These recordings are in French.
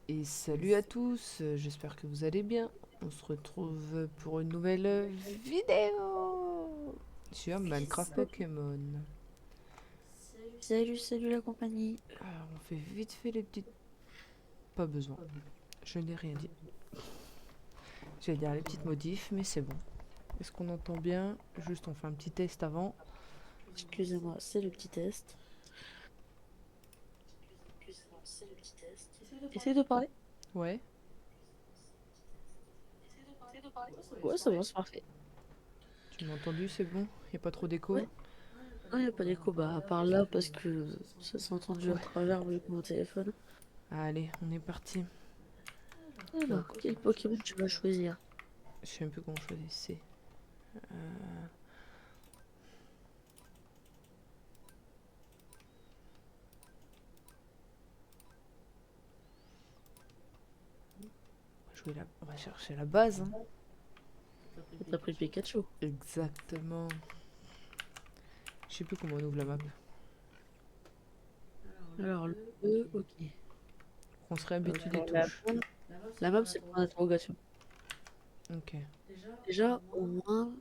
Et salut à tous, j'espère que vous allez bien. On se retrouve pour une nouvelle vidéo sur Minecraft Pokémon. Salut, salut la compagnie. Alors on fait vite fait les petites... Pas besoin, je n'ai rien dit. J'allais dire les petites modifs, mais c'est bon. Est-ce qu'on entend bien? Juste on fait un petit test avant. Excusez-moi, c'est le petit test. Essaye de parler. Ouais, Ouais, ça va, c'est parfait. tu m'as entendu, c'est bon? Y a pas trop d'écho? Ouais, non, y a pas d'écho, bah, à part là, parce que ça s'est entendu à Ouais. travers avec mon téléphone. Allez, on est parti. Donc, Alors, quel Pokémon tu vas choisir? je sais un peu comment choisir. C'est... On va chercher la base, hein. T'as pris Pikachu. Exactement. Je sais plus comment on ouvre la map. Alors, le E, ok. On se réhabitue des Alors, touches. la map, c'est le point d'interrogation. Ok. Déjà, au moins,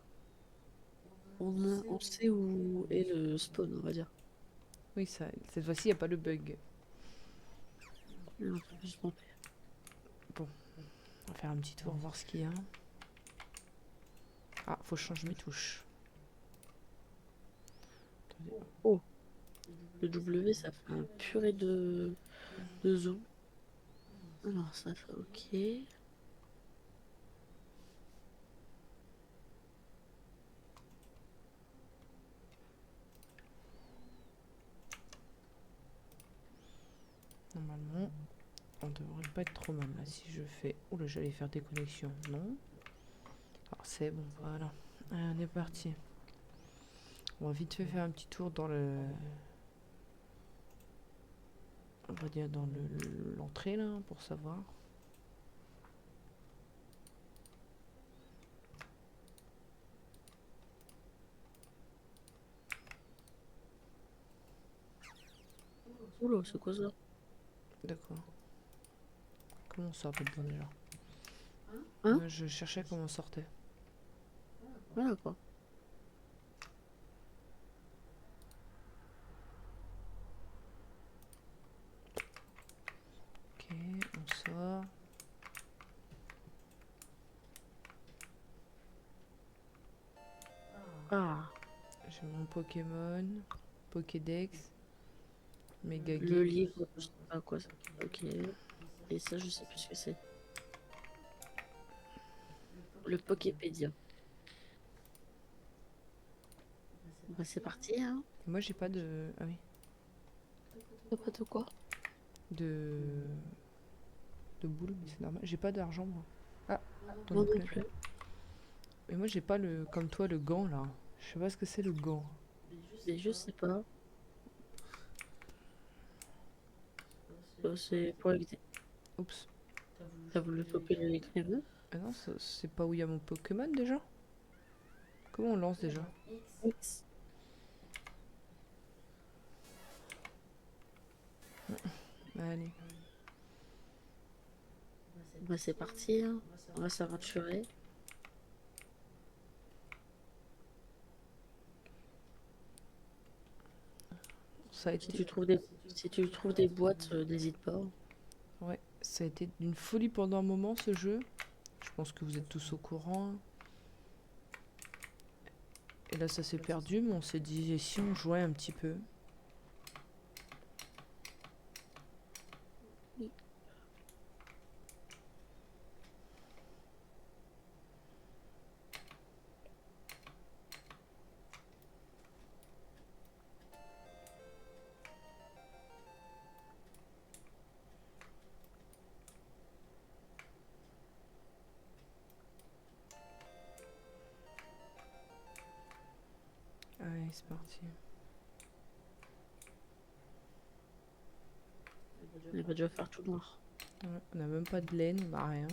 on sait où est le spawn, on va dire. Oui, ça, cette fois-ci, il n'y a pas le bug. Et on peut plus se tromper. Bon, on va faire un petit tour, voir ce qu'il y a. Ah, faut changer mes touches. Attendez. Oh, le W, ça fait un purée de zoom. Alors, ça fait ok. Normalement, on devrait pas être trop mal là. Si je fais... Oula, j'allais faire des connexions. Non. Alors c'est bon, voilà. Allez, on est parti. On va vite fait faire un petit tour dans le... On va dire dans l'entrée là, pour savoir. Oula, c'est quoi ça? D'accord. Comment on sort dedans déjà? Hein? Moi, je cherchais comment on sortait. Voilà quoi. Ok, on sort. Ah, J'ai mon Pokémon, Pokédex, le Megaguide. livre, je sais pas quoi ça. Ok. Et ça, je sais plus ce que c'est. Le Poképédia. Bah, c'est parti, hein. Moi, j'ai pas de... Ah oui. T'as pas de quoi? De... De boules, mais c'est normal. J'ai pas d'argent, moi. Ah, toi Moi non non plus. plus. Mais moi, j'ai pas le... Comme toi, le gant, là. Je sais pas ce que c'est, le gant. Mais je sais pas. C'est pour éviter. Oups. T'as voulu choper l'écrivain? Ah non, c'est pas où il y a mon Pokémon, déjà? Comment on lance, déjà? X. Allez. Bah, c'est parti, hein. On va s'aventurer. Ça a Si été... tu trouves des, si tu trouves des boîtes, n'hésite pas. Ouais, ça a été d'une folie pendant un moment, ce jeu. Je pense que vous êtes tous au courant, hein. Et là, ça s'est perdu, mais on s'est dit, et si on jouait un petit peu? Allez, c'est parti. Il va déjà faire tout noir. Ouais, on a même pas de laine, on a rien.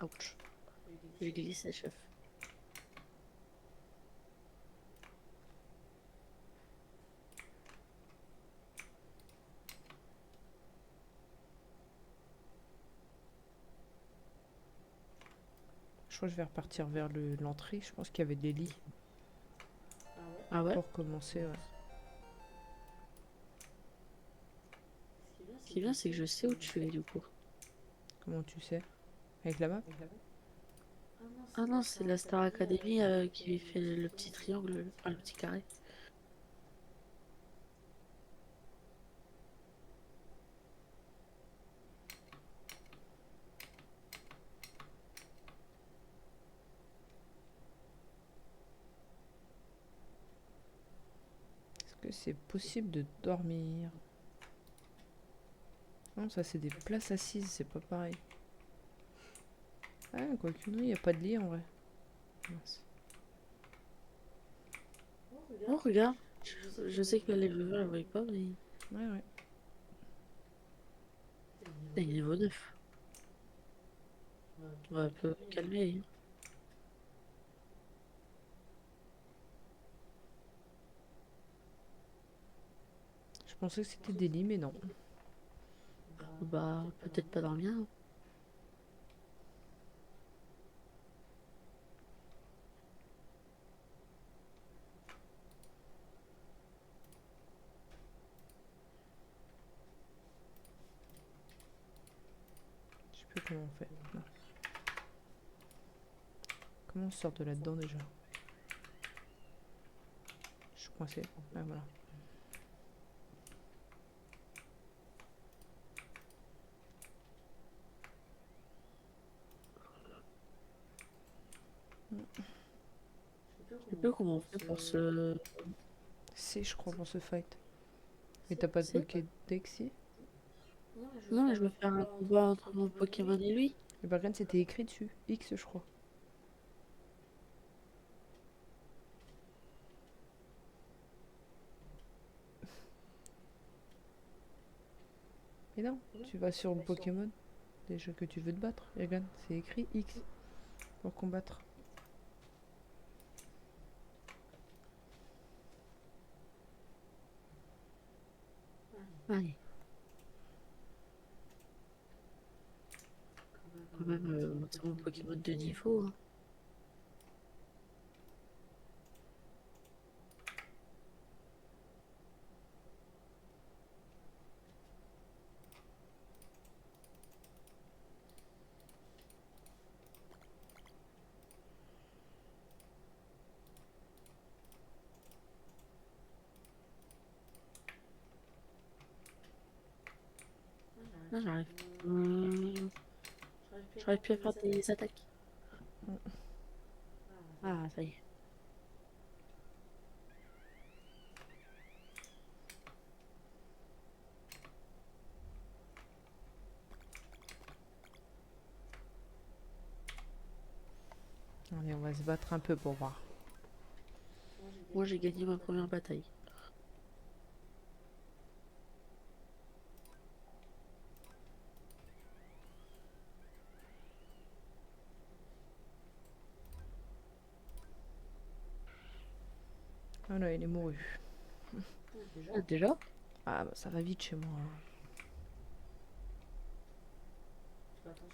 Ouch. J'ai glissé, chef. Je crois que je vais repartir vers l'entrée. Je pense qu'il y avait des lits Ah ouais? pour commencer, ouais. Ce qui est bien, c'est que je sais où tu es du coup. Comment tu sais? Avec la map? Ah non, c'est la Star Academy qui fait le petit triangle, enfin le petit carré. Est-ce que c'est possible de dormir? Non, ça c'est des places assises, c'est pas pareil. Ah, quoique non, il n'y a pas de lit en vrai. Mince. Oh, regarde, je sais que les viewers ne voient pas, mais Ouais, ouais. c'est niveau 9. On va un peu calmer. Je pensais que c'était des lits, mais non. Bah, peut-être pas dans le mien. Je sais plus comment on fait. Non. Comment on sort de là-dedans déjà? Je suis coincé. Ah, voilà. Je sais plus comment on fait pour se... C'est, je crois, pour ce fight. Mais t'as pas de C'est? Pokédex si? Non, mais je veux faire un combat entre mon Pokémon et lui. Et par contre, c'était écrit dessus. X, je crois. Et non, tu vas sur le Pokémon déjà que tu veux te battre. Et regarde, c'est écrit X pour combattre. Allez. Quand même, monter mon Pokémon de niveau, hein. Là, j'arrive. J'arrive plus à faire des attaques. Ah, ça y est. Allez, on va se battre un peu pour voir. Moi, j'ai gagné ma première bataille. Ah là, il est mouru. Ah, déjà? Ah bah ça va vite chez moi.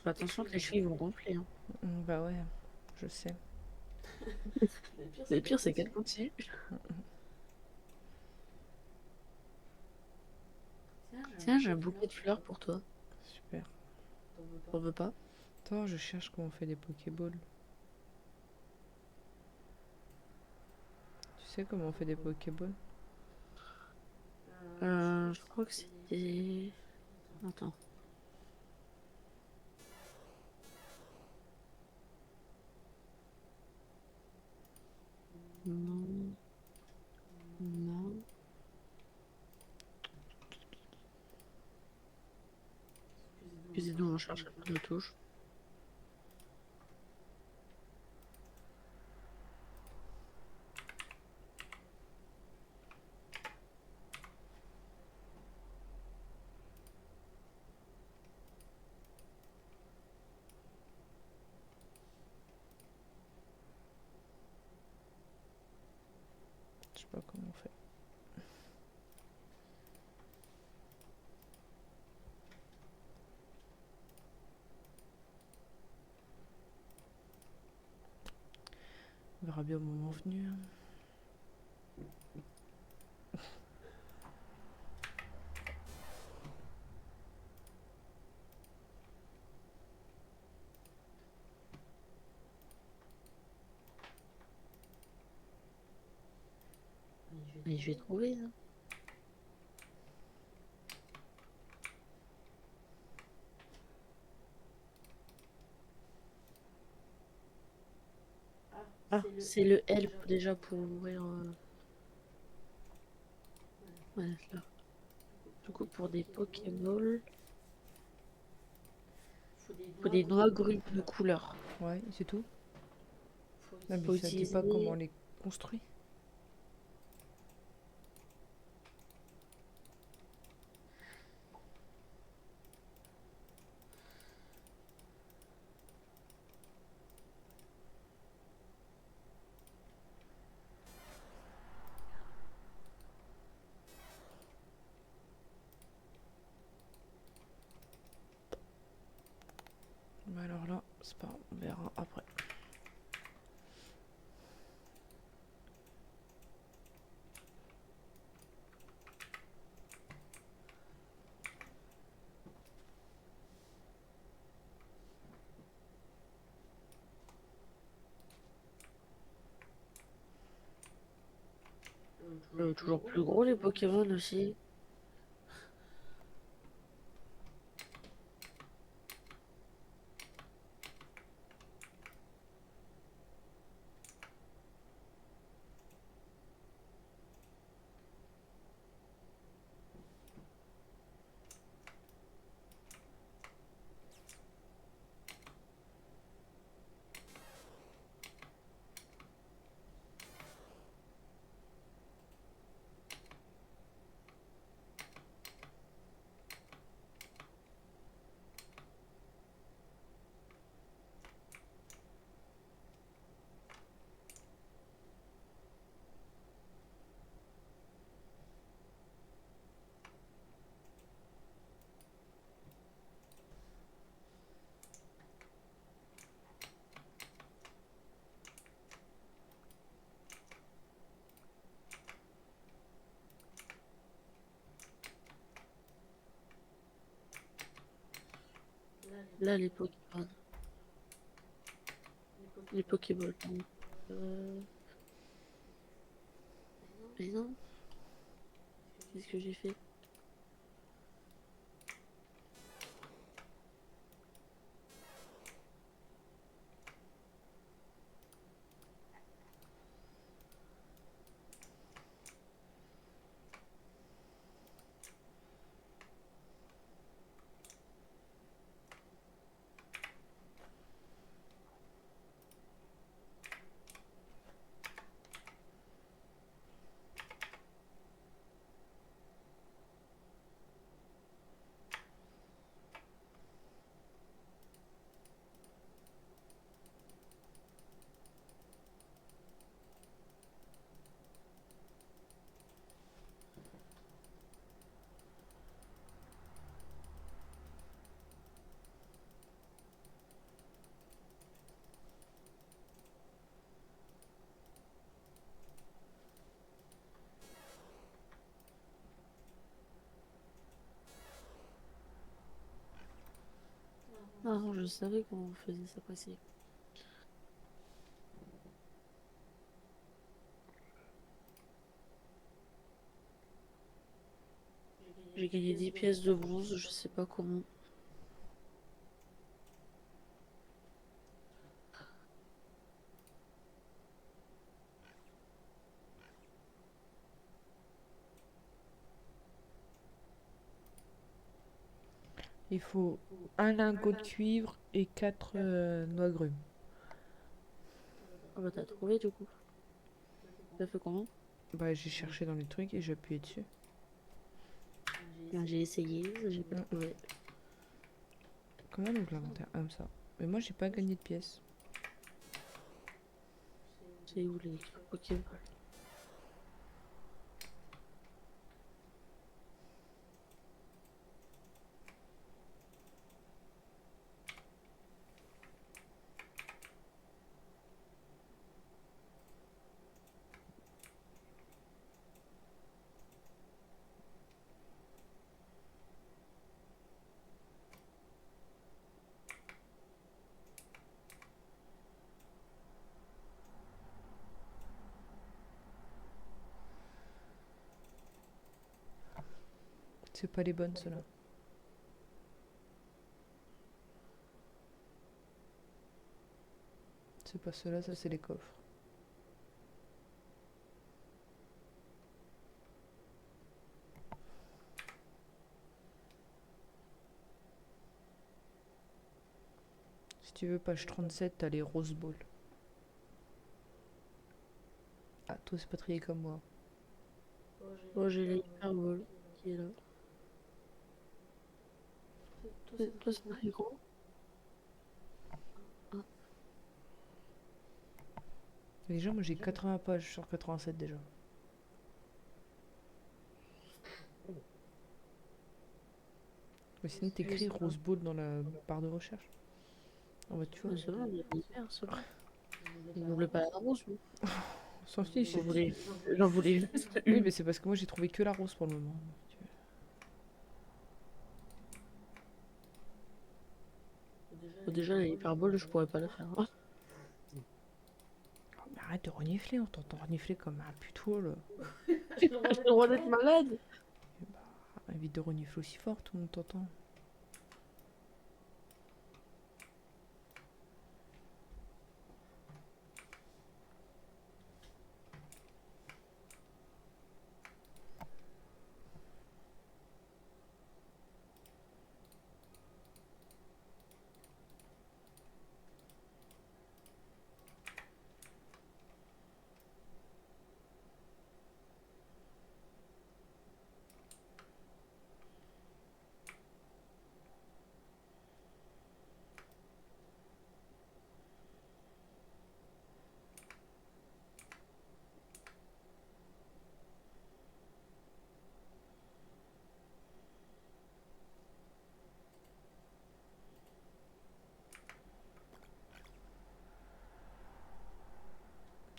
Fais attention que les chevilles vont gonfler, hein. Bah ouais, je sais. Le pire, c'est qu'elle continue. Tiens, j'ai un bouquet de fleurs pour toi. Super. T'en veux pas? Attends, je cherche comment on fait des Pokéballs. Tu sais comment on fait des Pokéballs? Je crois que c'était... Attends. Non. Non. Excusez-nous, on cherche un peu de touche. Je sais pas comment on fait. verra bien au moment venu. Et je vais trouver, hein. Ah, c'est le help déjà pour ouvrir. Ouais, là. Du coup, pour des Pokéballs, faut des noix grumes de couleur. Ouais, c'est tout. Non, mais Faut ça dit pas comment on utiliser. les construit. Bah alors là, c'est pas grave, on verra après. Toujours plus gros les Pokémon aussi. Là, les Pokémon. Les Pokéballs, pardon. Mais non, qu'est-ce que j'ai fait? Ah non, je savais comment on faisait ça passer. J'ai gagné 10 pièces de bronze, je sais pas comment. Il faut un lingot de cuivre et 4 noix grumes. Ah bah t'as trouvé du coup. T'as fait comment? Bah j'ai cherché dans les trucs et j'ai appuyé dessus. Ben, j'ai essayé, j'ai pas Mm. trouvé. Comment on ouvre l'inventaire? Comme ça. Mais moi j'ai pas gagné de pièces. C'est où les Pokéballs? C'est pas les bonnes, ceux-là. C'est pas ceux-là, ça c'est les coffres. Si tu veux, page 37, t'as les Rose Balls. Ah, toi, c'est pas trié comme moi. Moi, j'ai les hyperboles qui est là. Toi, c'est très gros. Ah, Déjà, moi j'ai 80 pages sur 87 déjà. Mais sinon, t'écris Rose Ball dans la barre de recherche. Ah bah, tu vois, c'est bon, il y a hyper, c'est bon. Je voulais pas la rose, moi. on s'en fiche. J'en voulais juste Oui, une. mais c'est parce que moi j'ai trouvé que la rose pour le moment. Bon, déjà, les hyperboles, je pourrais pas la faire. Hein. Oh, mais arrête de renifler, on t'entend renifler comme un putois là. J'ai le droit d'être malade. Évite de renifler aussi fort, tout le monde t'entend.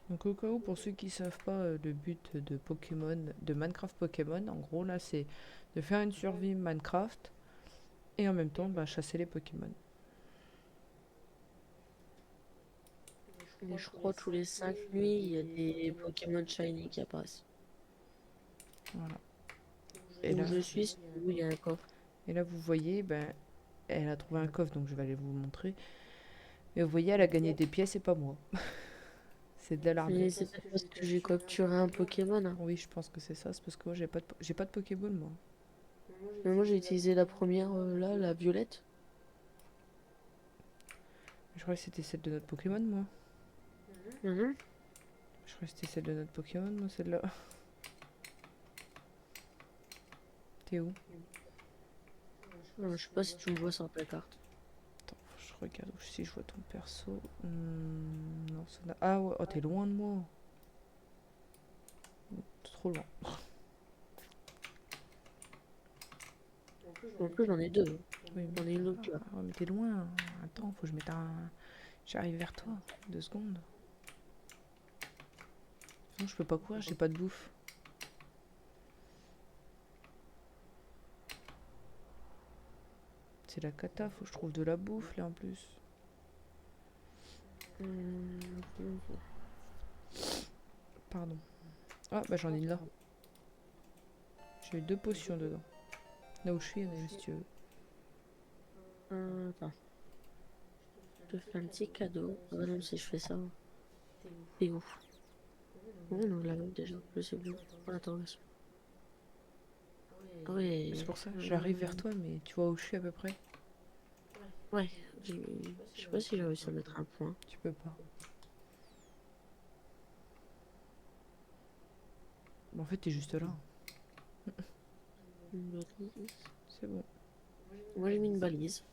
Donc au cas où, pour ceux qui savent pas, le but de Pokémon, de Minecraft Pokémon, en gros là, c'est de faire une survie Minecraft et en même temps, bah, chasser les Pokémon. Et je crois tous les 5 nuits, il y a des Pokémon Shiny qui apparaissent. Voilà. Et Où là, je suis, où il y a un coffre. vous voyez, ben, elle a trouvé un coffre, donc je vais aller vous le montrer. Mais vous voyez, elle a gagné des pièces et pas moi. C'est de l'alarme. Mais c'est peut-être parce que j'ai capturé un Pokémon. Hein. Oui, je pense que c'est ça. C'est parce que moi, j'ai pas de Pokéball, moi. Mais moi, j'ai utilisé la première, là, la violette. Je crois que c'était celle de notre Pokémon, moi. Mhm. Je crois que c'était celle de notre Pokémon, moi, celle-là. T'es où? Je sais pas si tu me vois sur ta carte. Attends, je regarde si je vois ton perso. Non, ça n'a... Ah ouais, oh, t'es loin de moi. T'es trop loin. En plus, j'en ai deux. Oui, J'en ai une autre là. ah, mais t'es loin. Attends, faut que je mette un... J'arrive vers toi. 2 secondes. Non, je peux pas courir, j'ai pas de bouffe. C'est la cata, faut que je trouve de la bouffe là en plus. Pardon. Ah bah j'en ai une là. J'ai eu 2 potions dedans. Là où je suis, il y en a une si tu veux. Attends. Je te fais un petit cadeau. Ah non, si je fais ça. T'es où? Oui, non, là, déjà. Je sais plus. Attends, laisse. Ah ouais. C'est pour ça, j'arrive vers toi, mais tu vois où je suis à peu près? Ouais. Je sais pas si j'ai réussi à mettre un point. Tu peux pas. Bon, en fait, t'es juste là. Une balise. C'est bon. Moi, j'ai mis une balise.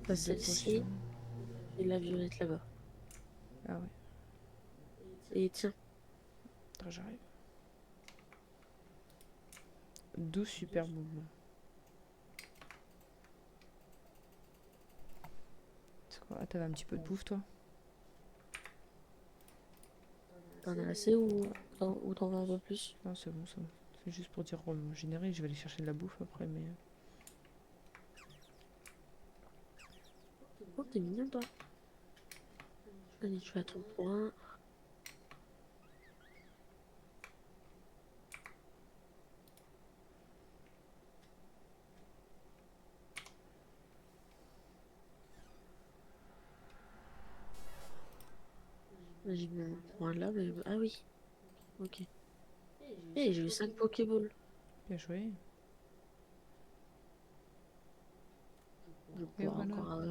Pas celle-ci et la violette là-bas. Ah ouais, Et tiens. attends, j'arrive. 12 super mouvements. C'est quoi? Ah, t'avais un petit peu de bouffe, toi? T'en as assez ou t'en veux un peu plus? Non, c'est bon, c'est bon. C'est juste pour dire générer, je vais aller chercher de la bouffe après, mais... Oh, t'es mignon, toi. Allez, tu as ton point. j'ai mis mon point là, mais... Ah oui, ok. Et j'ai eu 5 Pokéballs. Bien joué. Je vais Et pouvoir voilà. encore...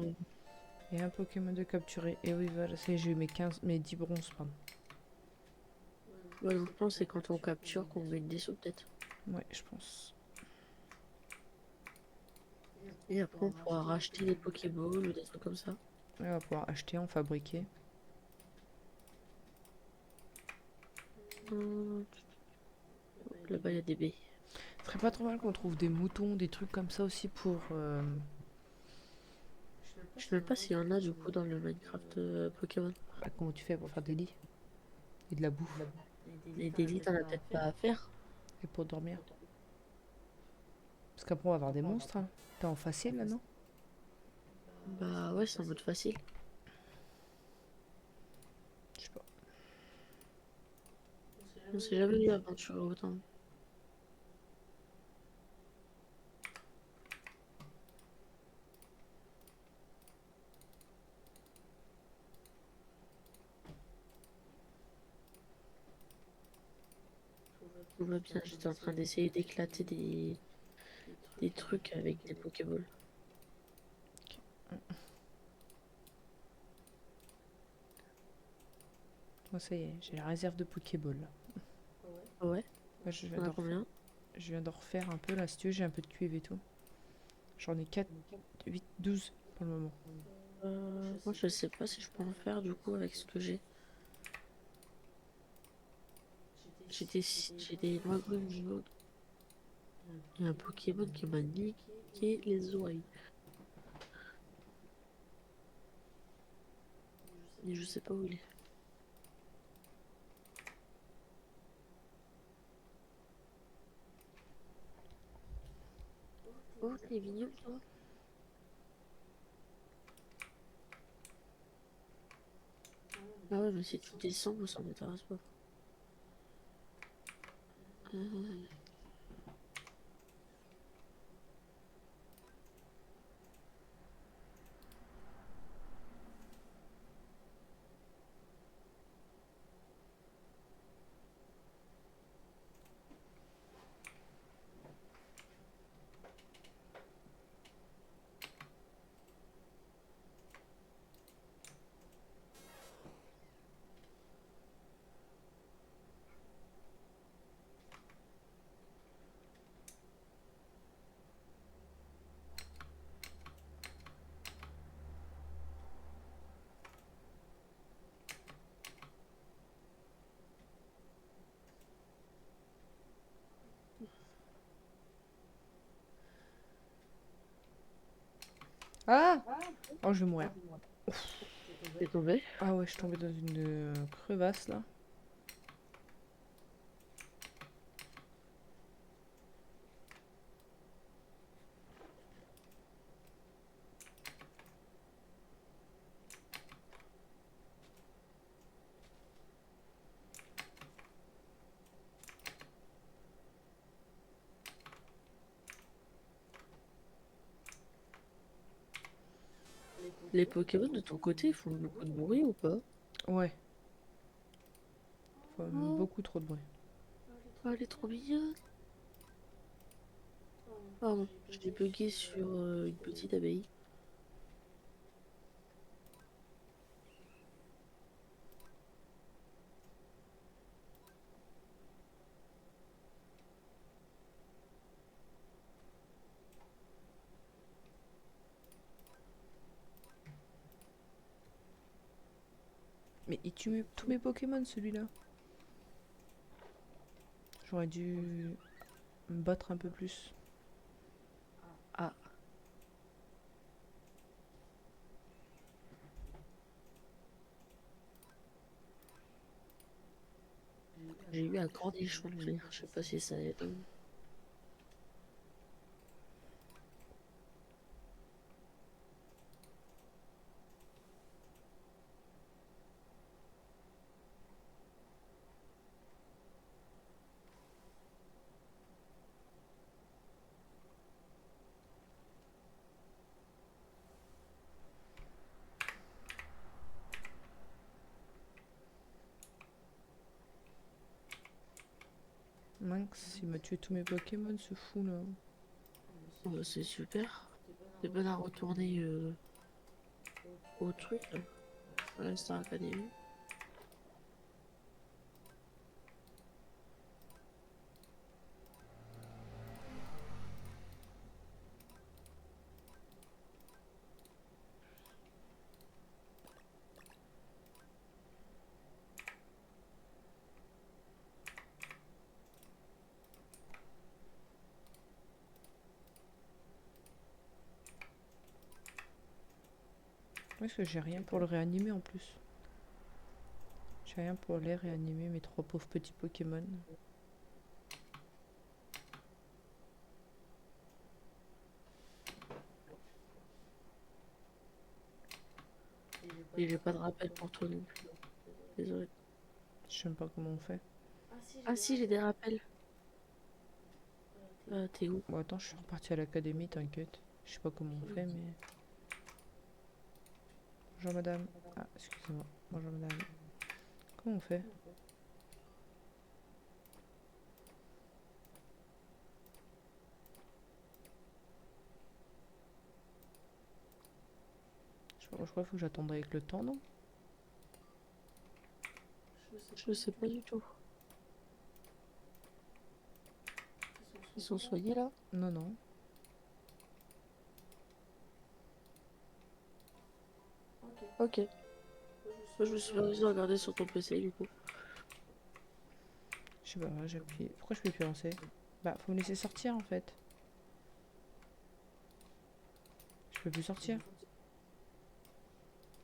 Et un Pokémon de capturer. Et oui, voilà, ça y est, j'ai eu mes 10 bronzes, pardon. Ouais, donc je pense que c'est quand on capture qu'on gagne des sous, peut-être. Ouais, je pense. Et après, on pourra racheter des Pokéballs ou des trucs comme ça. Et on va pouvoir acheter, en fabriquer. Hum, Là-bas, il y a des baies. Ce serait pas trop mal qu'on trouve des moutons, des trucs comme ça aussi pour... Je sais même pas s'il y en a du coup dans le Minecraft Pokémon. Bah, comment tu fais pour faire des lits et de la bouffe Les délits, t'en as peut-être pas à faire. et pour dormir. Parce qu'après on va avoir des monstres. Hein. T'es en facile là, non? Bah ouais, c'est en mode facile. Je sais pas. On s'est jamais vu aventurer autant. Tout va bien, j'étais en train d'essayer d'éclater des trucs avec des Pokéballs. Moi ça y est, j'ai la réserve de Pokéball. Là. Ouais, Moi, je viens on de a combien? je viens de refaire un peu là, si tu veux, j'ai un peu de cuivre et tout. J'en ai 4, 8, 12 pour le moment. Moi je sais pas si je peux en faire du coup avec ce que j'ai. J'ai des Magouilles jaunes. Il y a un Pokémon qui m'a niqué les oreilles. Et je sais pas où il est. Oh, t'es mignon toi. Ah ouais, mais si tu descends, moi ça m'intéresse pas. Euh, Ah. Oh, je vais mourir. T'es tombé? Ah ouais, je suis tombée dans une crevasse là. Les Pokémon de ton côté, ils font beaucoup de bruit ou pas? Ouais, Oh, beaucoup trop de bruit. oh, elle est trop mignonne. Pardon, j'ai bugué sur une petite abeille. Mais il tue tous mes Pokémon celui-là. J'aurais dû me battre un peu plus. Ah, J'ai eu un cornichon de mer, je sais pas si ça aide. Mince, il m'a tué tous mes Pokémon, ce fou là. Oh, bah, c'est super. C'est bon à retourner au truc, là, à la Star Academy. Parce que j'ai rien pour le réanimer en plus. J'ai rien pour les réanimer, mes trois pauvres petits Pokémon. Et j'ai pas de rappel pour toi non plus. Désolé. Je sais même pas comment on fait. Ah si, j'ai des rappels. T'es où? Bon, attends, je suis repartie à l'académie, t'inquiète. Je sais pas comment on fait, mais. Bonjour madame. Ah, excusez-moi. Bonjour madame. Comment on fait? Je crois qu'il faut que j'attende avec le temps, non? Je sais pas du tout. Ils sont soignés là? Non, non. Ok. Moi, je me suis permis de regarder sur ton PC du coup. Je sais pas, j'ai appuyé. Pourquoi je peux plus lancer? Bah, faut me laisser sortir en fait. Je peux plus sortir.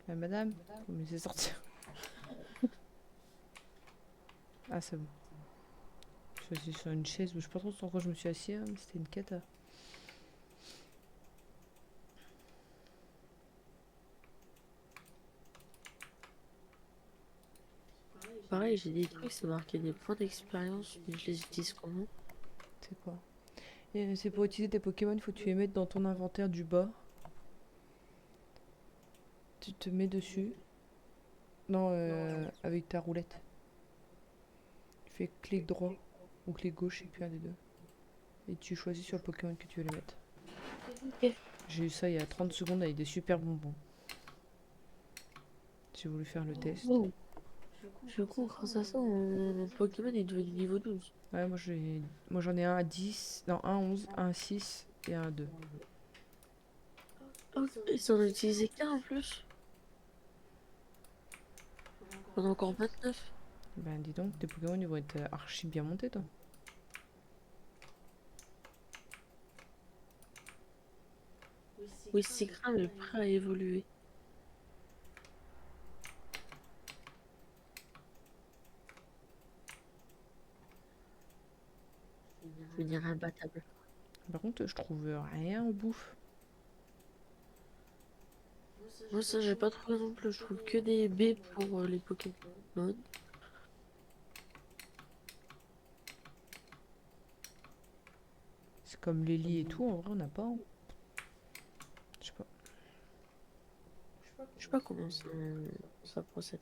Madame, faut me laisser sortir. Ah, c'est bon. Je suis assis sur une chaise, je sais pas trop sur quoi je me suis assis, hein, mais c'était une cata. Pareil, j'ai des trucs, c'est marqué des points d'expérience, mais je les utilise comment? C'est quoi? Et c'est pour utiliser tes Pokémon, il faut que tu les mettes dans ton inventaire du bas. Tu te mets dessus. Non, avec ta roulette. Tu fais clic droit ou clic gauche, et puis un des deux. Et tu choisis sur le Pokémon que tu veux les mettre. Ok. J'ai eu ça il y a 30 secondes avec des super bonbons. J'ai voulu faire le test. Oh. Du coup, grâce à ça, mon Pokémon est devenu niveau 12. Ouais, moi j'en ai un à 10, non, un à 11, un à 6 et un à 2. Oh, ils en ont utilisé qu'un en plus. On a encore 29. Ben dis donc, tes Pokémon ils vont être archi bien montés, toi. Oui, Seagram est prêt à évoluer. Devenir imbattable. Par contre, je trouve rien en bouffe. Moi, ça, j'ai pas trouvé non plus. Je trouve que des baies pour les Pokémon. C'est comme les lits et tout, en vrai, on n'a pas. Hein. Je sais pas. Je sais pas comment ça procède.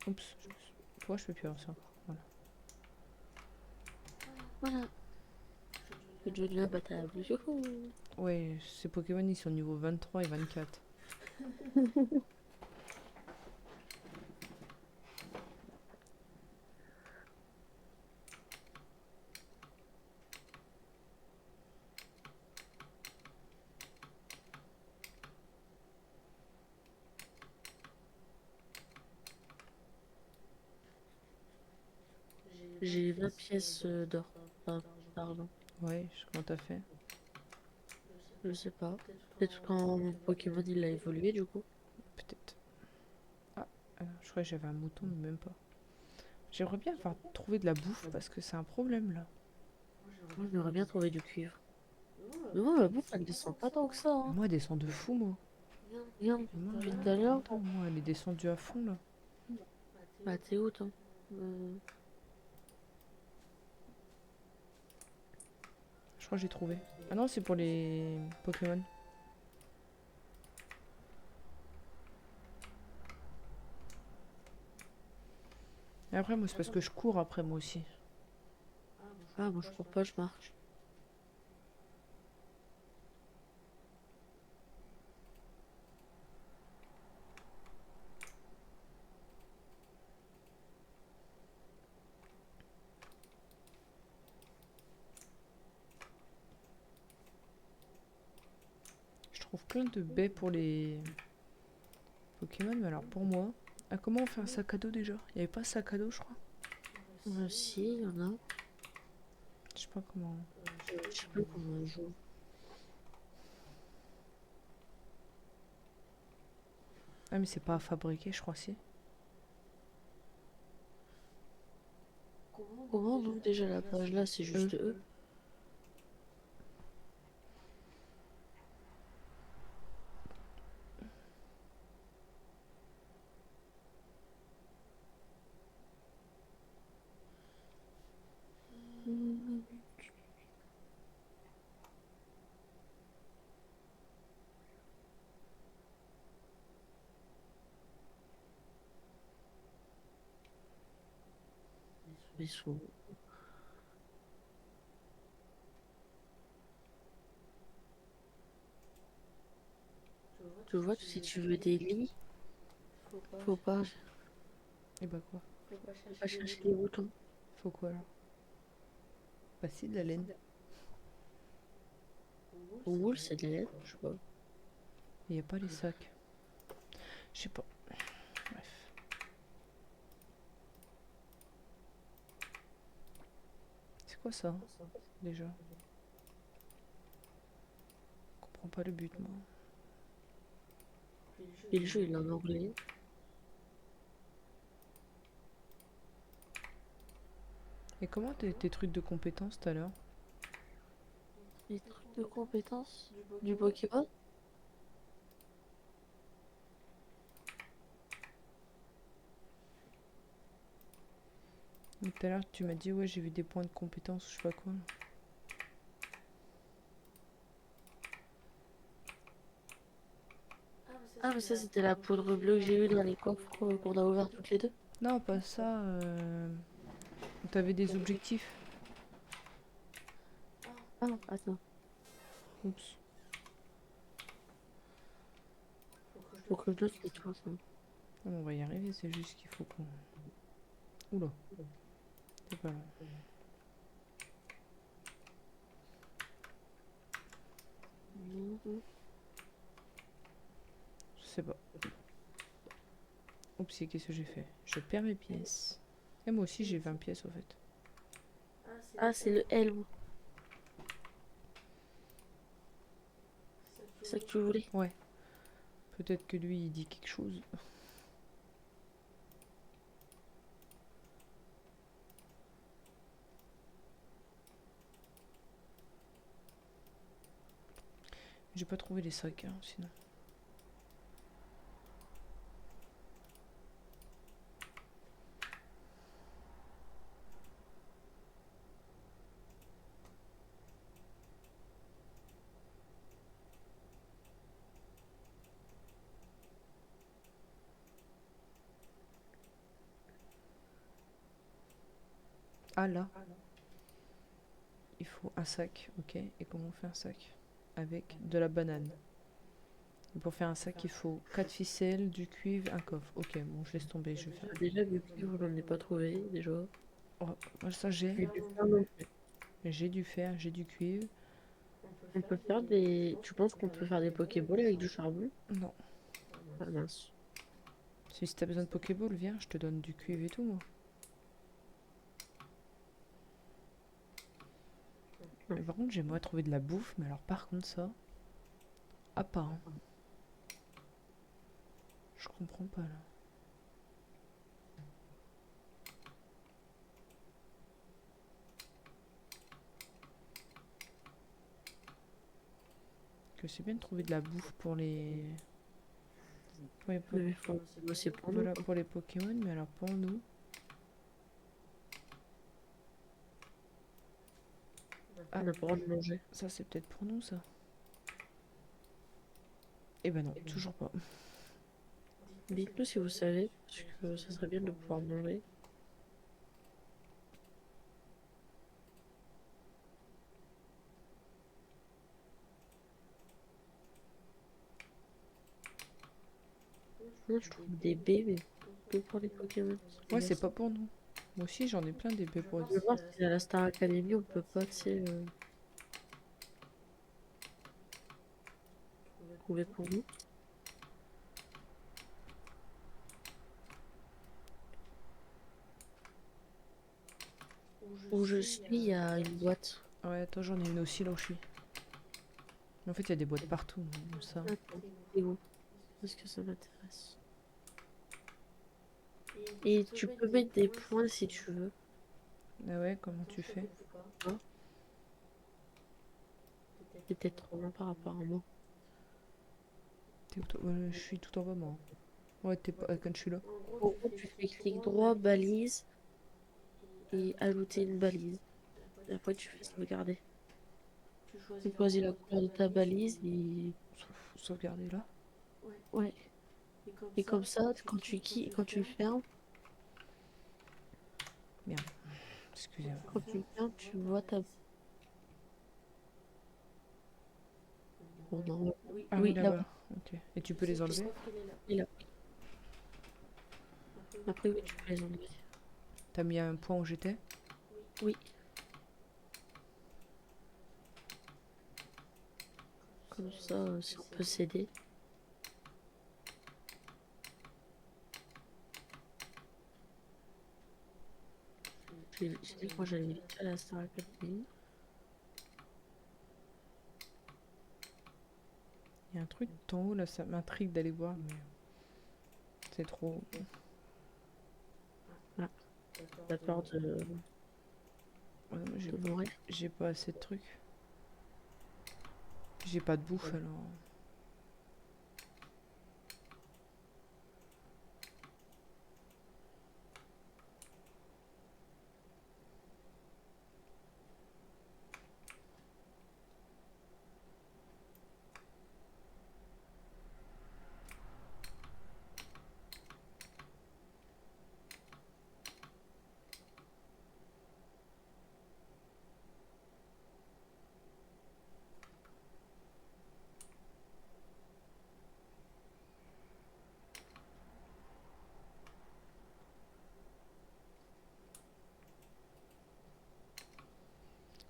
Oups. Pourquoi je peux plus avoir ça? Voilà. Voilà. Je suis devenu imbattable. Youhou. Ouais, ces Pokémon ils sont niveau 23 et 24. J'ai 20 pièces d'or. Enfin, d'argent. Ouais, comment t'as fait? Je sais pas. Peut-être quand mon Pokémon il a évolué du coup. Peut-être. Ah, je crois que j'avais un mouton, mais même pas. J'aimerais bien avoir trouvé de la bouffe parce que c'est un problème là. Moi, j'aimerais bien trouver du cuivre. Mais moi, la bouffe, elle descend pas tant que ça. Hein. Moi, elle descend de fou, moi. Regarde, Moi, depuis tout à l'heure. attends, moi, elle est descendue à fond là. Bah, t'es où, toi? Je crois que j'ai trouvé. Ah non, c'est pour les Pokémon. Et après, moi, c'est parce que je cours après, moi aussi. Ah, moi je cours pas, je marche. Je trouve plein de baies pour les Pokémon, mais alors pour moi... Ah, comment on fait un sac à dos déjà? Il n'y avait pas sac à dos, je crois. Si, il y en a. Je sais pas comment... Je sais plus comment on joue. Ah, mais c'est pas à fabriquer, je crois, si. Comment on ouvre déjà la page là? C'est juste eux. Ils sont. Tu vois, si tu veux des lits, faut Et bah quoi? pas chercher les boutons. Faut quoi alors? Bah si, de la laine. Au wool, c'est de la laine, je sais pas. Il n'y a pas les sacs. Je sais pas. Bref. C'est quoi ça, déjà? Je comprends pas le but, moi. Et le jeu, il est en anglais. Et comment tes trucs de compétences tout à l'heure? Les trucs de compétences du Pokémon. Tout à l'heure, tu m'as dit, ouais, j'ai vu des points de compétences, je sais pas quoi. Ah, mais ça, c'était la poudre bleue que j'ai eue dans les coffres qu'on a ouverts toutes les deux. Non, pas ça. T'avais des objectifs. Ah, attends. Oups. Faut que je note les toi, ça. Ah, on va y arriver, c'est juste qu'il faut qu'on... Oula. C'est pas loin. Je sais pas. Oups, qu'est-ce que j'ai fait? Je perds mes pièces. Et moi aussi, j'ai 20 pièces, au fait. Ah, c'est le L. C'est ça que tu voulais. Ouais. Peut-être que lui, il dit quelque chose. J'ai pas trouvé les sacs, hein, sinon. Ah, là. Il faut un sac, ok. Et comment on fait un sac? Avec de la banane. Et pour faire un sac, il faut 4 ficelles, du cuivre, un coffre. Ok, bon, je laisse tomber, je vais faire. Déjà, du cuivre, j'en ai pas trouvé, déjà. Oh, moi, ça, j'ai. Et du fer non plus. J'ai du fer, j'ai du cuivre. On peut faire des. Tu penses qu'on peut faire des Pokéballs avec du charbon? Non. Ah mince. Si t'as besoin de Pokéball, viens, je te donne du cuivre et tout, moi. Mais par contre, j'aimerais trouver de la bouffe, mais alors par contre, ça. Ah, pas, hein. Je comprends pas, là. Que c'est bien de trouver de la bouffe pour les. Ouais, Mais moi, c'est pour nous, voilà, quoi. pour les Pokémon, mais alors pour nous. Ah. On n'a pas le droit de manger. Ça, c'est peut-être pour nous, ça. Eh ben non, toujours pas. Dites-nous si vous savez, parce que ça serait bien de pouvoir manger. Moi, je trouve des baies, mais pas pour les Pokémon. Ouais, c'est pas pour nous. Moi aussi, j'en ai plein des baies pour Je veux voir si à la Star Academy, on peut pas, tu sais, trouver pour nous. Où je suis, il y a une boîte. Ouais, toi, j'en ai une aussi là où je suis. Mais en fait, il y a des boîtes partout, comme ça. Attends, c'est où? Parce que ça m'intéresse. Et tu peux mettre des points si tu veux. Ah ouais, comment tu fais? Hein. C'est peut-être trop long par rapport à moi. T'es où, toi? Ouais, je suis tout en bas, moi. Ouais, t'es pas quand je suis là. En gros, tu fais clic droit, balise, et ajouter une balise. Et après, tu fais sauvegarder. Tu choisis la couleur de ta balise et... Sauvegarder là. Ouais. Et comme ça, quand tu fermes, Merde. Excusez-moi. quand tu fermes, tu vois ta... Bon, non. Ah oui, Oui, là, là-bas. Ok. Et tu peux les enlever? et là. Après, oui, tu peux les enlever. T'as mis un point où j'étais? Oui. Comme ça, si on peut s'aider. J'ai dit que moi, j'allais vite à la Star Academy. Il y a un truc tout en haut là, ça m'intrigue d'aller voir, mais c'est trop. Ah, t'as peur de Ouais, moi, mourir. j'ai pas assez de trucs. J'ai pas de bouffe alors.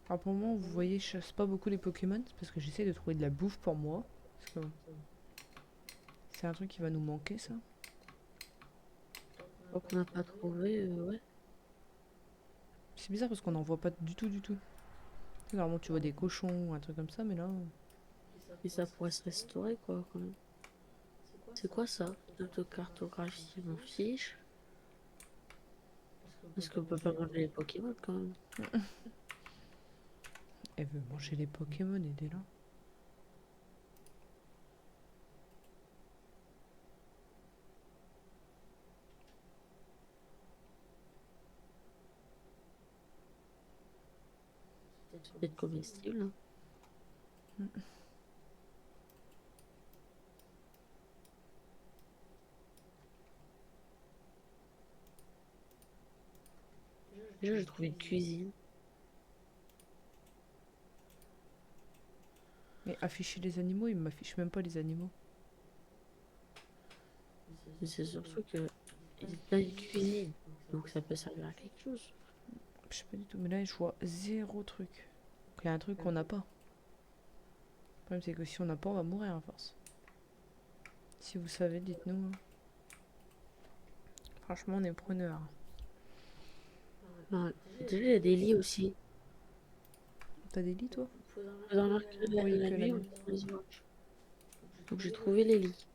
Alors pour le moment, vous voyez, je chasse pas beaucoup les Pokémon, c'est parce que j'essaie de trouver de la bouffe pour moi. Parce que c'est un truc qui va nous manquer, ça. Donc on n'a pas trouvé, ouais. C'est bizarre parce qu'on n'en voit pas du tout, du tout. Normalement, tu vois des cochons ou un truc comme ça, mais là. Et ça pourrait se restaurer, quoi, quand même. C'est quoi ça? Autocartographie, je m'en fiche. Parce qu'on peut pas manger les Pokémon, quand même. Elle veut manger les Pokémon, aidez-la. C'est peut-être comestible, hein. Déjà, j'ai trouvé une cuisine. Mais afficher les animaux, il m'affiche même pas les animaux. Mais c'est surtout que il y a une cuisine. Donc ça peut servir à quelque chose. Je sais pas du tout, mais là, je vois zéro truc. Il y a un truc qu'on n'a pas. Le problème, c'est que si on n'a pas, on va mourir à force. Si vous savez, dites-nous. Hein. Franchement, on est preneurs. Non, déjà, il y a des lits aussi. T'as des lits, toi? Faut dormir que Oui, la que la nuit ou nuit. tous les dimanches. Donc j'ai trouvé les lits.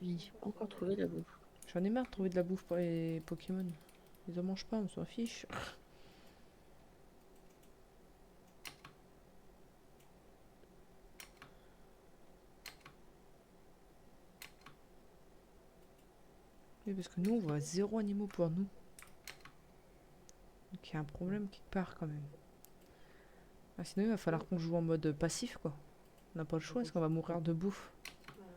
Mais j'ai pas encore trouvé la bouffe. J'en ai marre de trouver de la bouffe pour les Pokémon. Ils en mangent pas, on s'en fiche. Oui, parce que nous, on voit zéro animaux pour nous. qu'il y a un problème quelque part quand même. Ah, sinon, il va falloir qu'on joue en mode passif, quoi. On n'a pas le choix, est-ce qu'on va mourir de bouffe?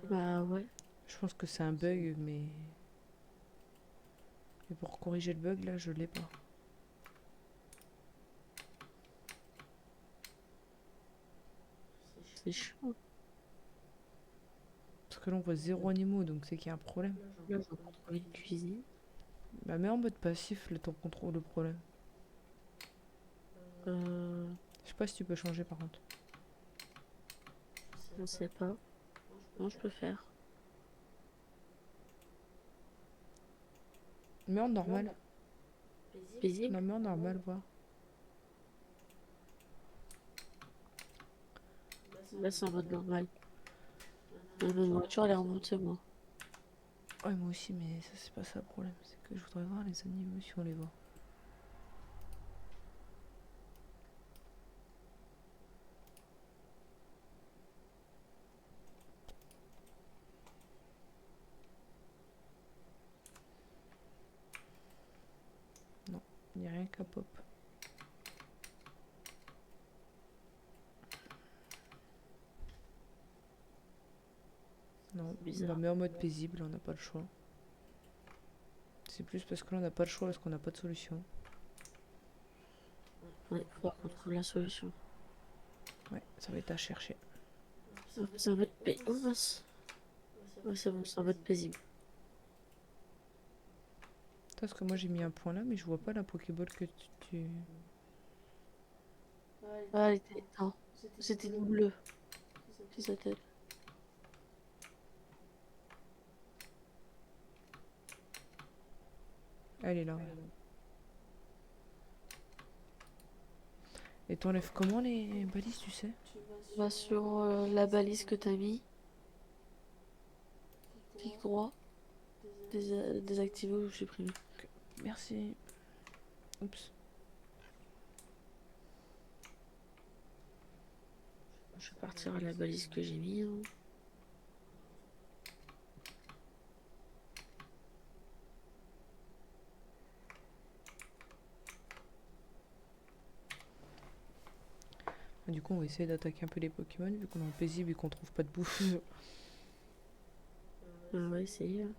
Bah ouais. Je pense que c'est un bug, mais... Et pour corriger le bug, là, je l'ai pas. C'est chaud. Parce que là, on voit 0 animaux, donc c'est qu'il y a un problème. Là, je vais contrôler une cuisine. Bah, mets en mode passif le temps qu'on trouve le problème. Euh, Je sais pas si tu peux changer, par contre. je sais pas. Non, je peux faire. Mets en normal. Paisible. Non, mets en normal, voir. Là, c'est en mode normal. Ma voiture, elle est remontée, moi. Ouais, moi aussi, mais ça, c'est pas ça le problème. C'est que je voudrais voir les animaux si on les voit. Non, il n'y a rien qu'à pop. Non, Bizarre. bah, mets en mode paisible, on n'a pas le choix. C'est plus parce que là, on n'a pas le choix, parce qu'on n'a pas de solution. Ouais, faut qu'on trouve la solution. Ouais, ça va être à chercher. C'est en mode paisible. Oh mince. Ouais, c'est bon, c'est en mode paisible. Parce que moi, j'ai mis un point là, mais je vois pas la Pokéball que tu... Ah, elle était... Non, c'était une bleue. C'est sa tête. Elle est là, ouais. Et t'enlèves comment les balises, tu sais? Va sur la balise que t'as mis. Clic droit. Désactiver ou supprimer. Merci. Oups. Je vais partir à la balise que j'ai mis. Hein. Du coup, on va essayer d'attaquer un peu les Pokémon, vu qu'on est en paisible et qu'on trouve pas de bouffe. On va essayer. Hein.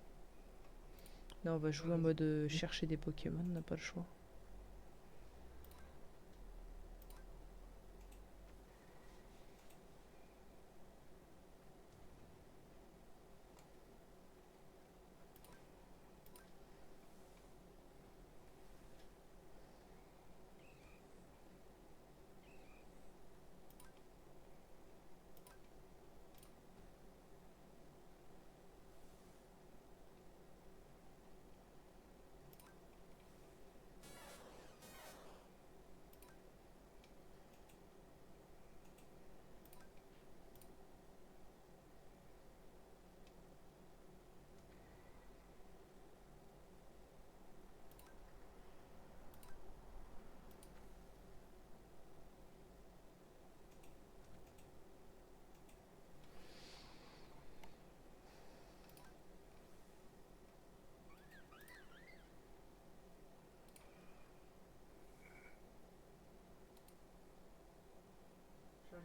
Là, on va jouer en mode chercher des Pokémon, on n'a pas le choix.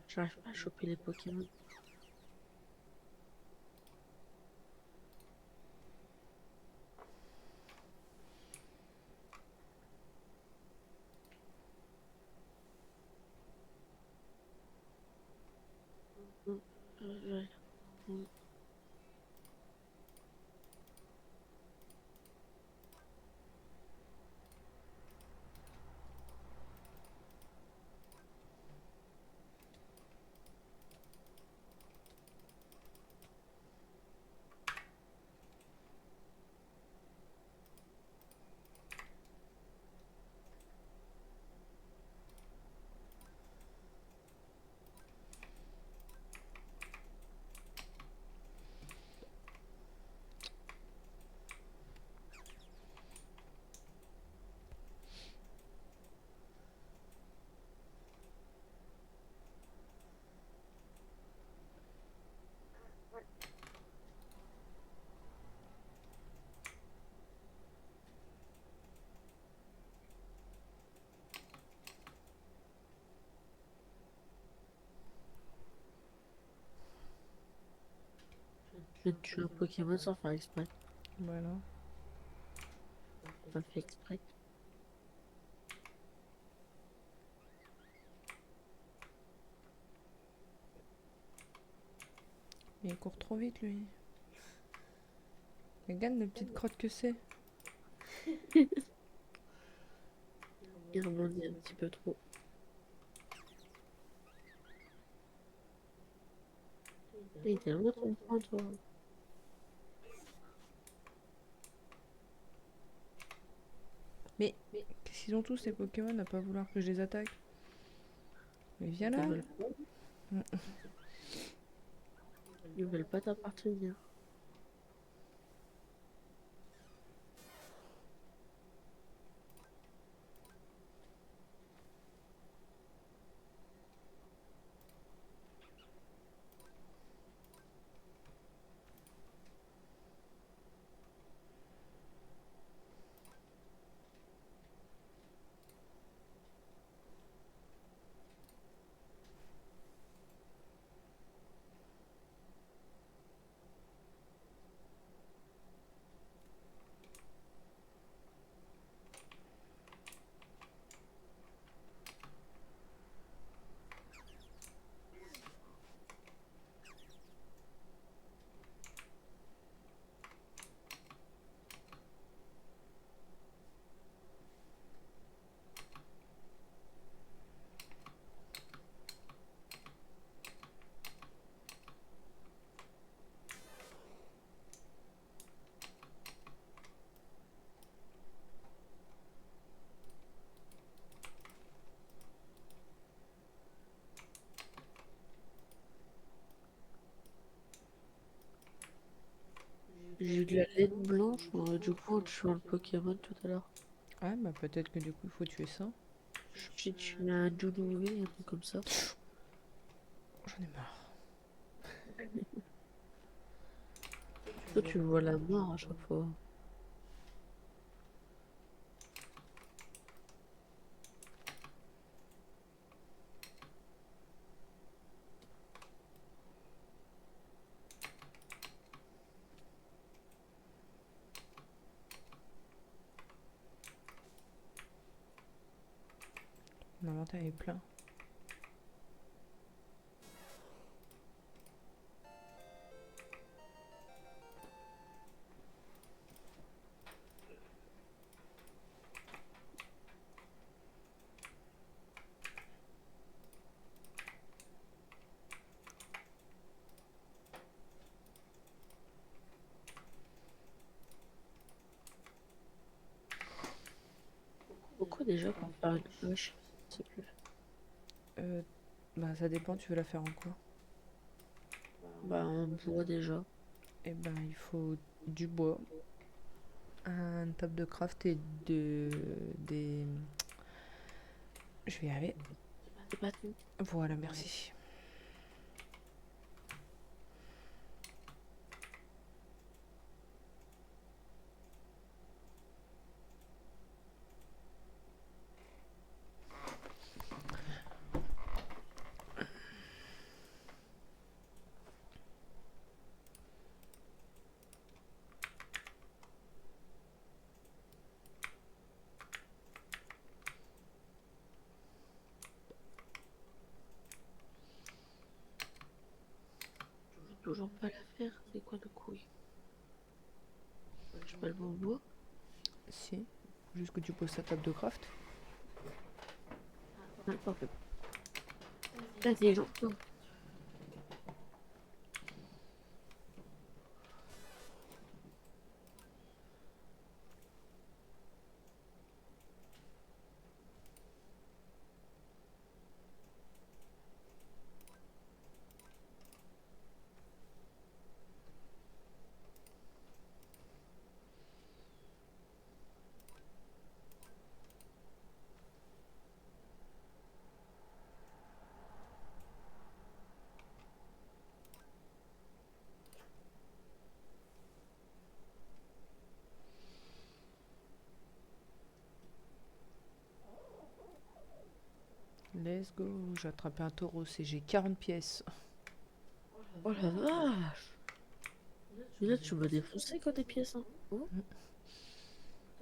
J'arrive pas à choper les Pokémon. Mm, ouais. Mm. Je viens de tuer un Pokémon sans faire exprès. Voilà. Pas fait exprès. Mais il court trop vite, lui. Regarde la petite crotte que c'est. Il rebondit un petit peu trop. Il est tellement ton point, toi. Mais qu'est-ce qu'ils ont tous ces Pokémon à pas vouloir que je les attaque? Mais viens Ils là. veulent pas. Ils veulent pas t'appartenir. J'ai eu de la laine blanche, du coup, en tuant le Pokémon tout à l'heure. Ah bah peut-être que du coup il faut tuer ça. J'ai tué un Doudouvé, un truc comme ça. J'en ai marre. Toi, tu me vois la mort à chaque fois. Mon inventaire est plein. Pourquoi déjà pour faire une hache? Je sais plus. Euh, Bah ça dépend, tu veux la faire en quoi? Bah, on bois déjà. Eh ben il faut du bois, un table de craft et des... Je vais y arriver. C'est pas tout. Voilà, merci. Toujours pas la faire. C'est quoi le couille? Je pas le bon bois. Si, faut juste que tu poses ta table de craft. D'accord. Intelligent. Let's go, j'ai attrapé un taureau et j'ai 40 pièces. Oh la vache! Mais là, tu m'as défoncé quoi des pièces, hein. Oh,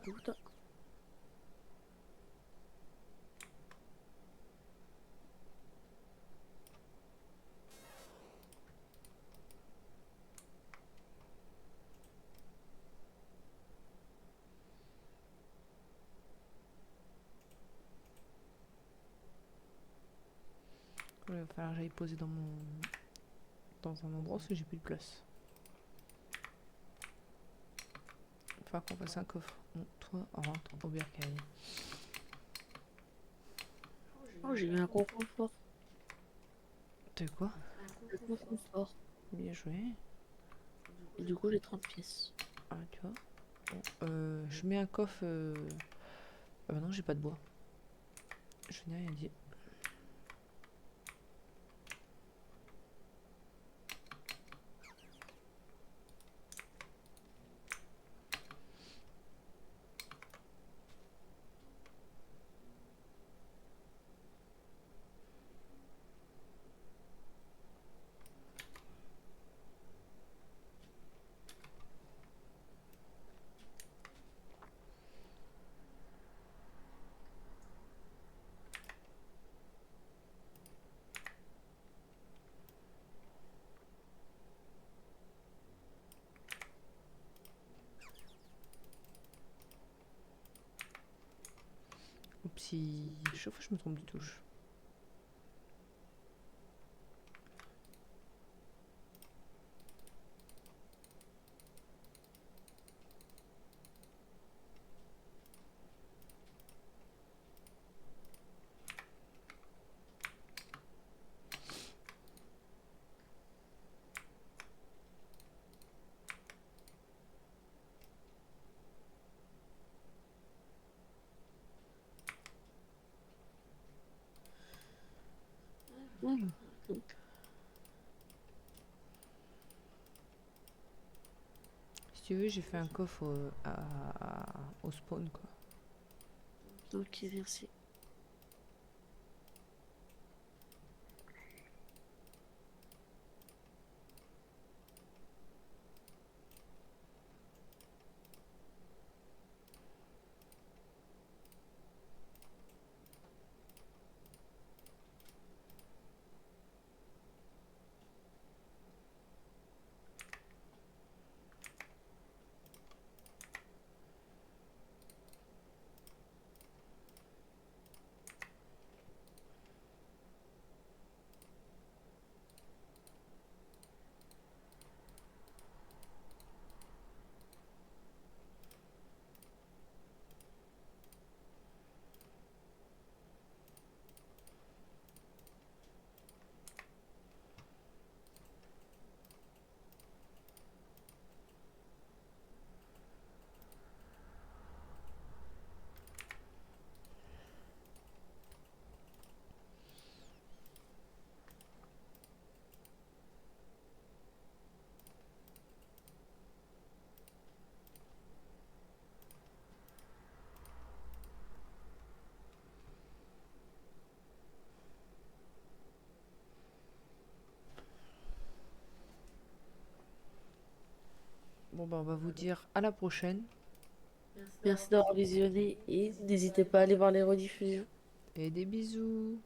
putain. Il va falloir que j'aille poser dans un endroit où j'ai plus de place. Il va falloir qu'on fasse un coffre. Bon, toi, rentre au bercail. Oh, j'ai eu un confort. T'as quoi? Un confort. Bien joué. Et du coup, j'ai 30 pièces. Ah, tu vois. Bon, je mets un coffre. Ah bah non, j'ai pas de bois. Je n'ai rien dit. Oupsie. Chaque fois, je me trompe de touche. Ouais. Si tu veux, j'ai fait un coffre au spawn, quoi. Ok, merci. Bon, bah, on va vous dire à la prochaine. Merci d'avoir visionné et n'hésitez pas à aller voir les rediffusions. Et des bisous.